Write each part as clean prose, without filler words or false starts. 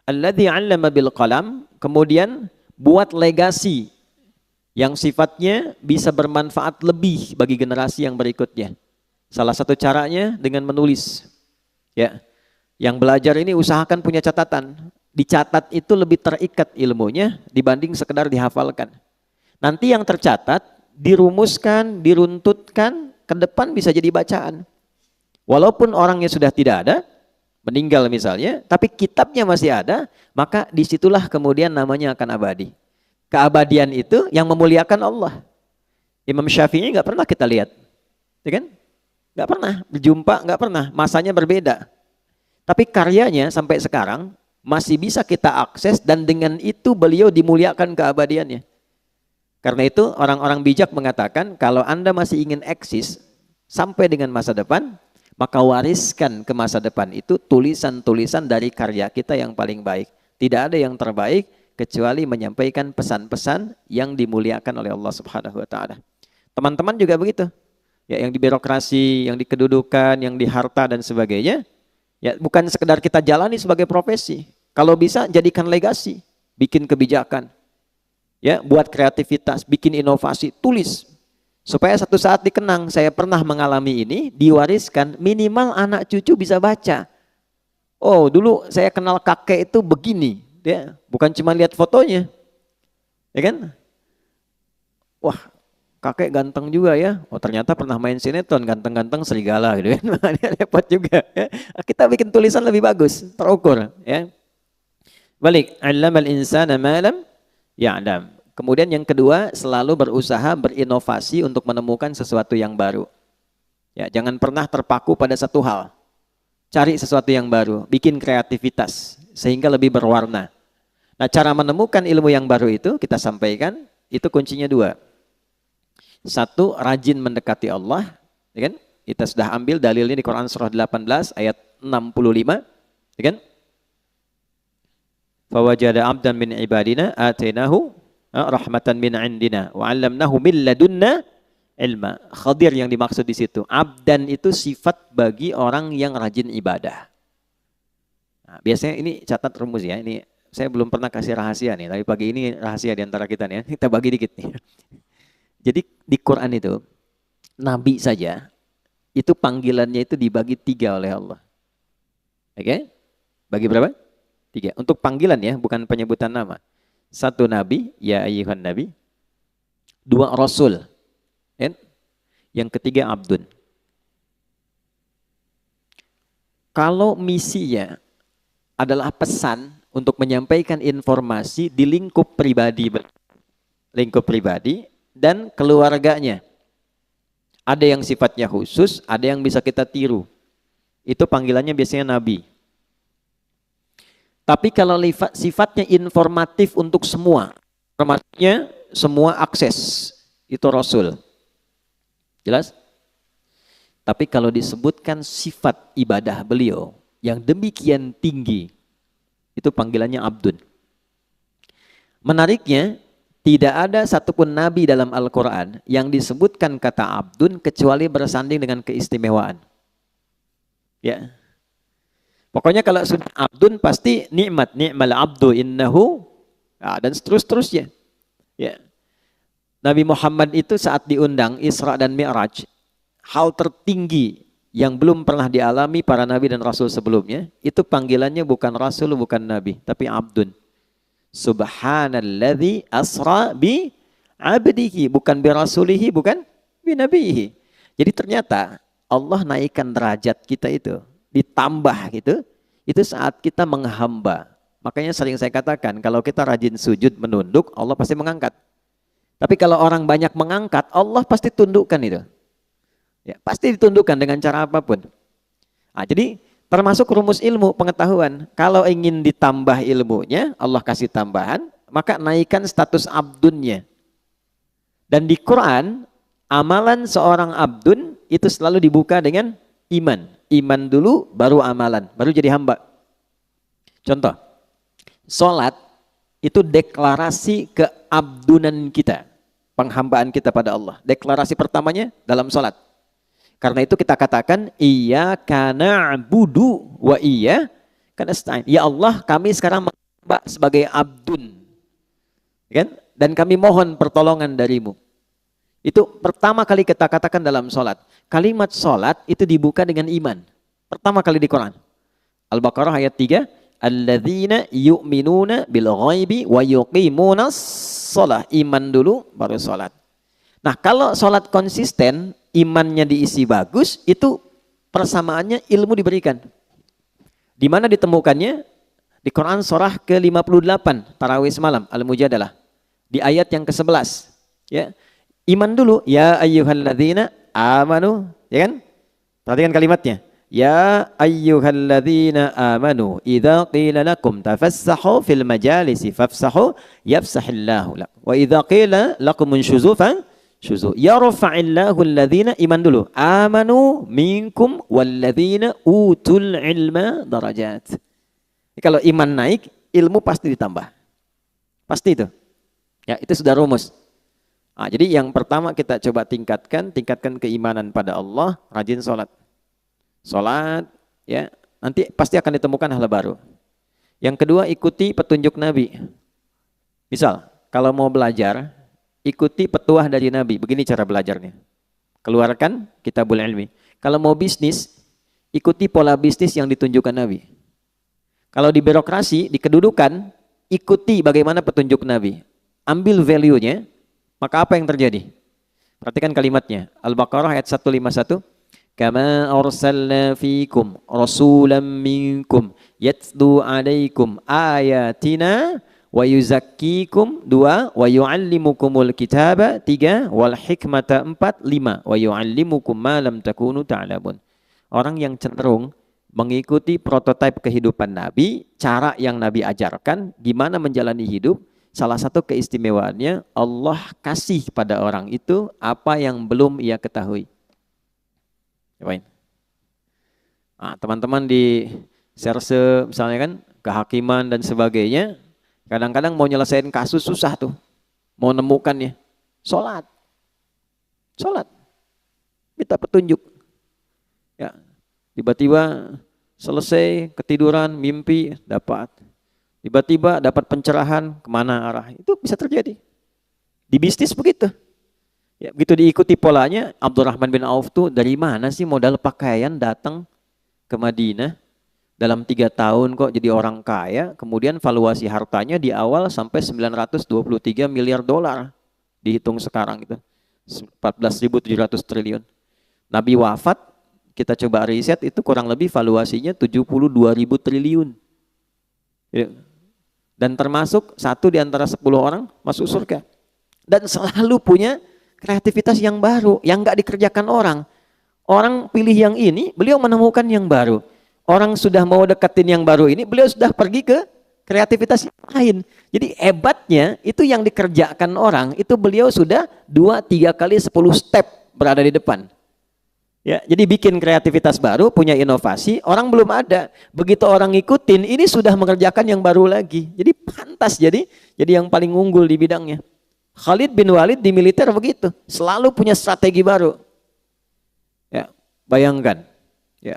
Alladzi 'allama bil qalam, kemudian buat legasi yang sifatnya bisa bermanfaat lebih bagi generasi yang berikutnya. Salah satu caranya dengan menulis. Ya. Yang belajar ini usahakan punya catatan. Dicatat itu lebih terikat ilmunya dibanding sekedar dihafalkan. Nanti yang tercatat dirumuskan, diruntutkan, ke depan bisa jadi bacaan. Walaupun orangnya sudah tidak ada, meninggal misalnya, tapi kitabnya masih ada, maka disitulah kemudian namanya akan abadi. Keabadian itu yang memuliakan Allah. Imam Syafi'i nggak pernah kita lihat, ya kan? Nggak pernah berjumpa, nggak pernah. Masanya berbeda. Tapi karyanya sampai sekarang masih bisa kita akses dan dengan itu beliau dimuliakan keabadiannya. Karena itu orang-orang bijak mengatakan kalau Anda masih ingin eksis sampai dengan masa depan, maka wariskan ke masa depan itu tulisan-tulisan dari karya kita yang paling baik. Tidak ada yang terbaik kecuali menyampaikan pesan-pesan yang dimuliakan oleh Allah Subhanahu wa taala. Teman-teman juga begitu. Ya, yang di birokrasi, yang di kedudukan, yang di harta dan sebagainya, ya bukan sekedar kita jalani sebagai profesi. Kalau bisa jadikan legasi, bikin kebijakan. Ya, buat kreativitas, bikin inovasi, tulis. Supaya satu saat dikenang, saya pernah mengalami ini, diwariskan, minimal anak cucu bisa baca. Oh, dulu saya kenal kakek itu begini. Ya, bukan cuma lihat fotonya. Ya kan? Wah, kakek ganteng juga ya. Oh, ternyata pernah main sinetron, ganteng-ganteng serigala gitu kan. Repot juga ya. Kita bikin tulisan lebih bagus, terukur ya. Balik, 'allamal insana ma lam ya'lam. Kemudian yang kedua, selalu berusaha berinovasi untuk menemukan sesuatu yang baru. Ya, jangan pernah terpaku pada satu hal. Cari sesuatu yang baru, bikin kreativitas sehingga lebih berwarna. Nah, cara menemukan ilmu yang baru itu kita sampaikan, itu kuncinya dua. Satu, rajin mendekati Allah, ya kan? Kita sudah ambil dalilnya di Quran surah 18 ayat 65, ya kan? Fawajada 'abdan min ibadina atainahu rahmatan min 'indina wa 'allamnahu min ladunna ilma. Khadir yang dimaksud di situ. Abdan itu sifat bagi orang yang rajin ibadah. Nah, biasanya ini catat rumus ya. Ini saya belum pernah kasih rahasia nih, tapi pagi ini rahasia di antara kita nih ya. Kita bagi dikit nih. Jadi di Quran itu nabi saja itu panggilannya itu dibagi 3 oleh Allah. Oke? Bagi berapa? 3. Untuk panggilan ya, bukan penyebutan nama. 1 nabi, ya ayyuhan nabi. 2 rasul. Yang ketiga abdun. Kalau misinya adalah pesan untuk menyampaikan informasi di lingkup pribadi dan keluarganya. Ada yang sifatnya khusus, ada yang bisa kita tiru. Itu panggilannya biasanya nabi. Tapi kalau sifatnya informatif untuk semua, informasinya semua akses, itu rasul. Jelas? Tapi kalau disebutkan sifat ibadah beliau yang demikian tinggi, itu panggilannya abdun. Menariknya, tidak ada satupun nabi dalam Al-Quran yang disebutkan kata abdun kecuali bersanding dengan keistimewaan. Ya. Pokoknya kalau sudah abdun pasti nikmat, ni'mal abdu innahu, dan seterusnya. Ya. Nabi Muhammad itu saat diundang Isra dan Mi'raj, hal tertinggi yang belum pernah dialami para nabi dan rasul sebelumnya, itu panggilannya bukan rasul, bukan nabi, tapi abdun. Subhanalladzi asra bi abdihi, bukan bi rasulihi, bukan bi nabihi. Jadi ternyata Allah naikkan derajat kita itu, ditambah gitu, itu saat kita menghamba. Makanya sering saya katakan, kalau kita rajin sujud menunduk, Allah pasti mengangkat. Tapi kalau orang banyak mengangkat, Allah pasti tundukkan itu. Ya, pasti ditundukkan dengan cara apapun. Nah, jadi termasuk rumus ilmu pengetahuan. Kalau ingin ditambah ilmunya, Allah kasih tambahan, maka naikkan status abdunnya. Dan di Quran, amalan seorang abdun itu selalu dibuka dengan iman. Iman dulu, baru amalan, baru jadi hamba. Contoh, sholat itu deklarasi keabdunan kita. Penghambaan kita pada Allah. Deklarasi pertamanya dalam sholat. Karena itu kita katakan, iyyaka na'budu wa iyyaka nasta'in. Ya Allah, kami sekarang Mbak sebagai abdun, kan? Dan kami mohon pertolongan darimu. Itu pertama kali kita katakan dalam sholat. Kalimat sholat itu dibuka dengan iman. Pertama kali di Quran. Al-Baqarah ayat 3. Alladzina yu'minuna bil ghaibi wa yuqimunas sholah. Iman dulu baru sholat. Nah kalau sholat konsisten, imannya diisi bagus, itu persamaannya ilmu diberikan. Di mana ditemukannya? Di Quran surah ke-58, Tarawih semalam, Al-Mujadalah. Di ayat yang ke-11. Ya. Iman dulu, ya ayyuhalladzina amanu, ya kan? Perhatikan kalimatnya. Ya ayyuhalladzina amanu, idza qila lakum tafassahu fil majalisi fafsahu yafsahillahu lakum. Wa idza qila lakum unshuzu syuzu. Yarfa'illahu alladzina, iman dulu. Amanu minkum walladzina utul ilma darajat. Kalau iman naik, ilmu pasti ditambah. Pasti itu. Ya, itu sudah rumus. Nah, jadi yang pertama kita coba tingkatkan keimanan pada Allah, rajin sholat. Sholat, ya, nanti pasti akan ditemukan hal baru. Yang kedua, ikuti petunjuk Nabi. Misal, kalau mau belajar, ikuti petuah dari Nabi. Begini cara belajarnya. Keluarkan kitabul ilmi. Kalau mau bisnis, ikuti pola bisnis yang ditunjukkan Nabi. Kalau di birokrasi, di kedudukan, ikuti bagaimana petunjuk Nabi. Ambil value-nya, maka apa yang terjadi? Perhatikan kalimatnya. Al-Baqarah ayat 151. Kama arsalna fikum rasulan minkum yatlu alaikum ayatina wa yuzakkikum 2 wa yuallimukumul kitaba 3 wal hikmata 4 5 wa yuallimukum ma lam takunu ta'lamun. Orang yang cenderung mengikuti prototipe kehidupan Nabi, cara yang Nabi ajarkan, gimana menjalani hidup, salah satu keistimewaannya Allah kasih pada orang itu apa yang belum ia ketahui. Cobain. Nah, teman-teman di serse misalnya kan, kehakiman dan sebagainya, kadang-kadang mau nyelesain kasus susah tuh, mau nemukannya. Sholat, minta petunjuk. Ya, tiba-tiba selesai ketiduran, mimpi dapat. Tiba-tiba dapat pencerahan kemana arah. Itu bisa terjadi. Di bisnis begitu. Ya, begitu diikuti polanya, Abdurrahman bin Auf tuh dari mana sih modal pakaian datang ke Madinah? Dalam 3 tahun kok jadi orang kaya, kemudian valuasi hartanya di awal sampai 923 miliar dolar. Dihitung sekarang itu. 14.700 triliun. Nabi wafat, kita coba riset itu kurang lebih valuasinya 72.000 triliun. Ya. Dan termasuk 1 di antara 10 orang masuk surga. Dan selalu punya kreativitas yang baru, yang nggak dikerjakan orang. Orang pilih yang ini, beliau menemukan yang baru. Orang sudah mau deketin yang baru ini, beliau sudah pergi ke kreativitas yang lain. Jadi hebatnya itu yang dikerjakan orang, itu beliau sudah 2-3 kali 10 step berada di depan. Ya, jadi bikin kreativitas baru, punya inovasi, orang belum ada. Begitu orang ngikutin, ini sudah mengerjakan yang baru lagi. Jadi pantas jadi yang paling unggul di bidangnya. Khalid bin Walid di militer begitu, selalu punya strategi baru. Ya, bayangkan. Ya.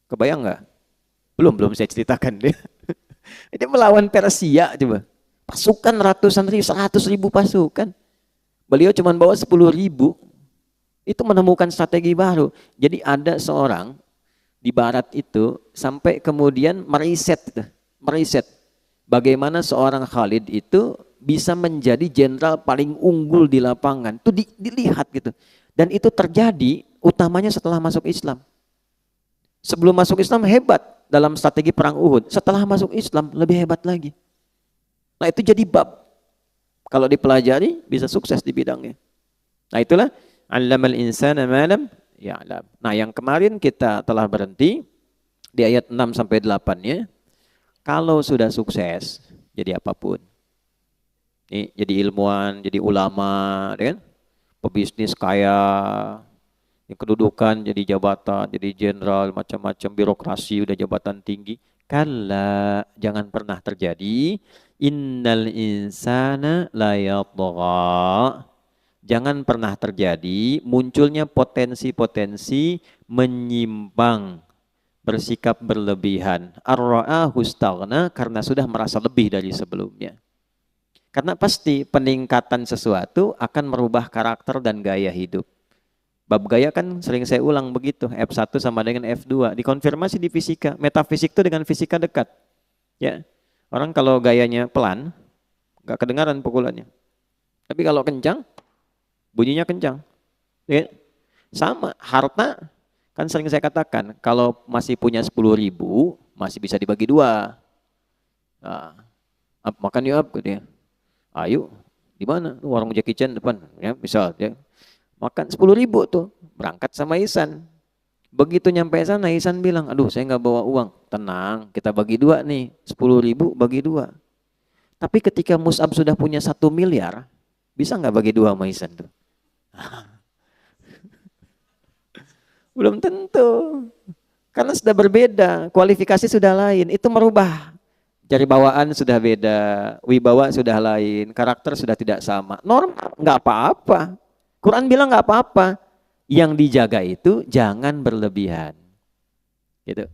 Kebayang nggak? Belum saya ceritakan dia. Dia melawan Persia coba. Pasukan ratusan ribu, 100.000 pasukan. Beliau cuma bawa 10.000. Itu menemukan strategi baru. Jadi ada seorang di barat itu sampai kemudian meriset bagaimana seorang Khalid itu bisa menjadi jenderal paling unggul di lapangan. Itu dilihat gitu. Dan itu terjadi utamanya setelah masuk Islam. Sebelum masuk Islam hebat dalam strategi perang Uhud. Setelah masuk Islam lebih hebat lagi. Nah itu jadi bab. Kalau dipelajari bisa sukses di bidangnya. Nah itulah allamal insana ma lam ya'lam. Nah yang kemarin kita telah berhenti di ayat 6 sampai 8-nya. Kalau sudah sukses jadi apapun. Nih, jadi ilmuwan, jadi ulama, kan? Pebisnis kaya, yang kedudukan jadi jabatan, jadi jenderal, macam-macam birokrasi, udah jabatan tinggi. Kalla, jangan pernah terjadi. Innal insana la yatgha. Jangan pernah terjadi munculnya potensi-potensi menyimpang bersikap berlebihan. Ar-ra'ahu istaghna, karena sudah merasa lebih dari sebelumnya. Karena pasti peningkatan sesuatu akan merubah karakter dan gaya hidup. Bab gaya kan sering saya ulang begitu, F1 sama dengan F2, dikonfirmasi di fisika. Metafisik itu dengan fisika dekat. Ya, orang kalau gayanya pelan, nggak kedengaran pukulannya. Tapi kalau kencang, bunyinya kencang. Ya, sama, harta kan sering saya katakan, kalau masih punya 10.000, masih bisa dibagi dua. Nah, makan yuk, gitu ya. Ayo, di mana? Warung Jackie Chan depan, ya misal, ya. Makan 10.000 tuh, berangkat sama Ihsan. Begitu nyampe sana, Ihsan bilang, aduh saya nggak bawa uang. Tenang, kita bagi dua nih, 10.000 bagi dua. Tapi ketika Mus'ab sudah punya 1 miliar, bisa nggak bagi dua sama Ihsan tuh? Belum tentu. Karena sudah berbeda, kualifikasi sudah lain, itu merubah. Dari bawaan sudah beda, wibawa sudah lain, karakter sudah tidak sama. Normal, nggak apa-apa. Quran bilang nggak apa-apa. Yang dijaga itu jangan berlebihan. Gitu.